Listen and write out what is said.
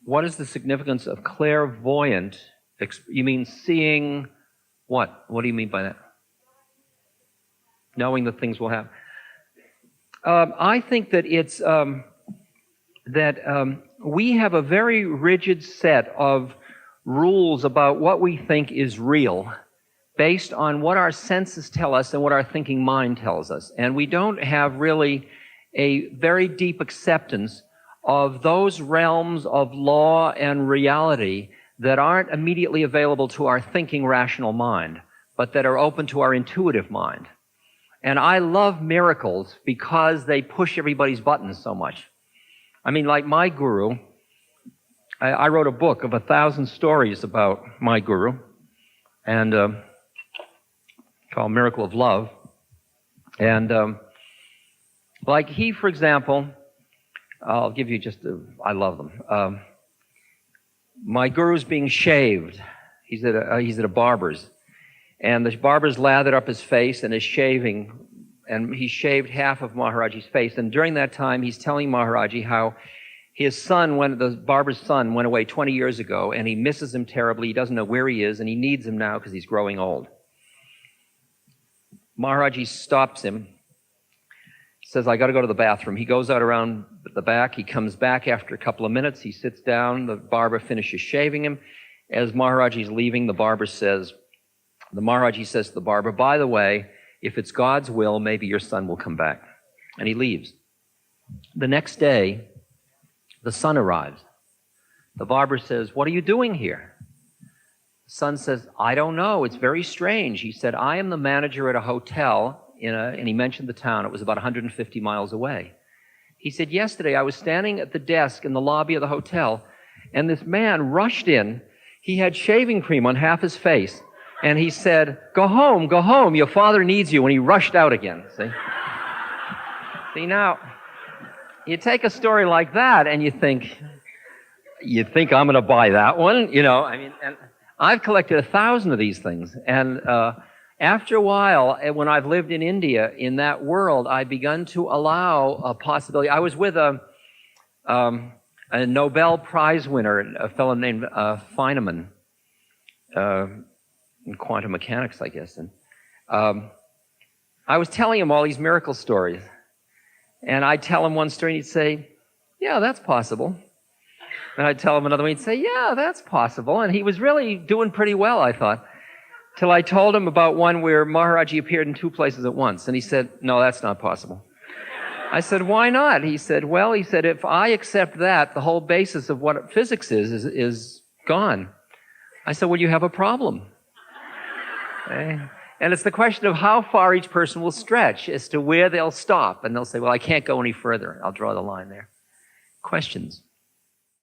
What is the significance of clairvoyant? You mean seeing what? What do you mean by that? Knowing that things will happen. I think that it's we have a very rigid set of rules about what we think is real based on what our senses tell us and what our thinking mind tells us. And we don't have really a very deep acceptance of those realms of law and reality that aren't immediately available to our thinking rational mind, but that are open to our intuitive mind. And I love miracles because they push everybody's buttons so much. I mean, like my guru, I wrote a book of 1,000 stories about my guru, and called Miracle of Love. And like he, for example, I'll give you I love them. My guru's being shaved. He's at a barber's. And the barber's lathered up his face and is shaving, and he shaved half of Maharaji's face. And during that time, he's telling Maharaji how his son, the barber's son, went away 20 years ago, and he misses him terribly. He doesn't know where he is, and he needs him now because he's growing old. Maharaji stops him, says, I got to go to the bathroom. He goes out around the back. He comes back after a couple of minutes. He sits down. The barber finishes shaving him. As Maharaji's leaving, the Maharaji says to the barber, by the way, if it's God's will, maybe your son will come back. And he leaves. The next day, the son arrives. The barber says, what are you doing here? The son says, I don't know. It's very strange. He said, I am the manager at a hotel, and he mentioned the town. It was about 150 miles away. He said, yesterday I was standing at the desk in the lobby of the hotel, and this man rushed in. He had shaving cream on half his face. And he said, go home, your father needs you. And he rushed out again, see? See, now, you take a story like that and you think I'm going to buy that one? You know, I mean, and I've collected 1,000 of these things. And after a while, when I've lived in India, in that world, I've begun to allow a possibility. I was with a Nobel Prize winner, a fellow named Feynman, in quantum mechanics, I guess. And I was telling him all these miracle stories. And I'd tell him one story, and he'd say, yeah, that's possible. And I'd tell him another one, he'd say, yeah, that's possible. And he was really doing pretty well, I thought, till I told him about one where Maharaji appeared in 2 places at once. And he said, no, that's not possible. I said, why not? He said, well, if I accept that, the whole basis of what physics is gone. I said, well, you have a problem. Okay? And it's the question of how far each person will stretch as to where they'll stop. And they'll say, well, I can't go any further. I'll draw the line there. Questions?